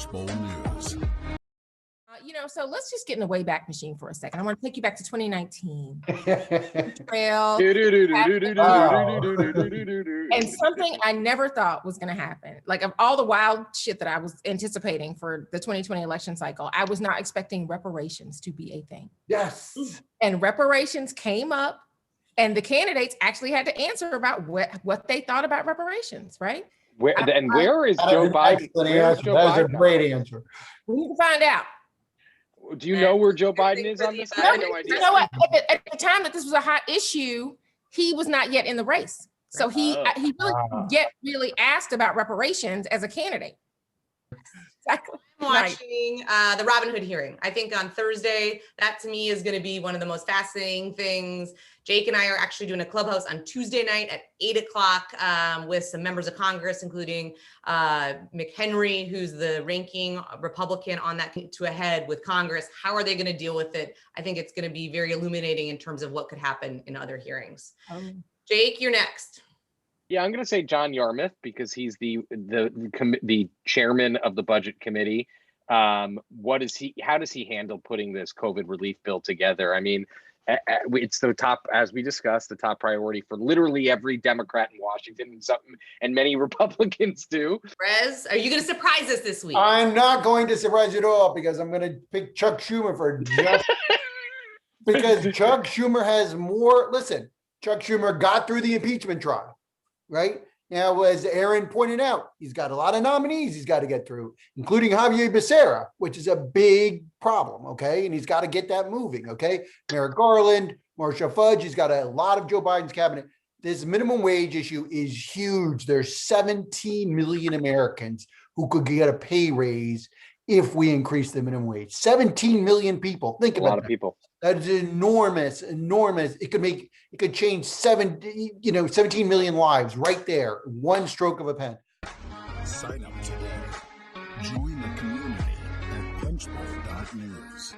Punchbowl News. So let's just get in the Wayback Machine for a second. I want to take you back to 2019. And something I never thought was going to happen. Like, of all the wild shit that I was anticipating for the 2020 election cycle, I was not expecting reparations to be a thing. Yes. And reparations came up, and the candidates actually had to answer about what they thought about reparations, right? Where is Joe Biden? That is a great answer. We need to find out. Do you know where Joe Biden is on this? I have no idea. You know what? At the time that this was a hot issue, he was not yet in the race. So he really didn't get really asked about reparations as a candidate. Exactly. I'm watching the Robin Hood hearing. I think on Thursday, that to me is going to be one of the most fascinating things. Jake and I are actually doing a clubhouse on Tuesday night at 8:00 with some members of Congress, including McHenry, who's the ranking Republican on that to a head with Congress. How are they going to deal with it? I think it's going to be very illuminating in terms of what could happen in other hearings. Jake, you're next. Yeah, I'm going to say John Yarmouth because he's the chairman of the budget committee. How does he handle putting this COVID relief bill together? I mean, it's the top, as we discussed, the top priority for literally every Democrat in Washington, and many Republicans do. Rez, are you going to surprise us this week? I'm not going to surprise you at all because I'm going to pick Chuck Schumer for just because Chuck Schumer has more. Listen, Chuck Schumer got through the impeachment trial. Right now, as Errin pointed out, he's got a lot of nominees he's got to get through, including Javier Becerra, which is a big problem. Okay. And he's got to get that moving. Okay. Merrick Garland, Marcia Fudge, he's got a lot of Joe Biden's cabinet. This minimum wage issue is huge. There's 17 million Americans who could get a pay raise if we increase the minimum wage. 17 million people. Think about that. A lot of people. That is enormous. It could change 17 million lives right there. One stroke of a pen. Sign up today. Join the community at punchbowl.news.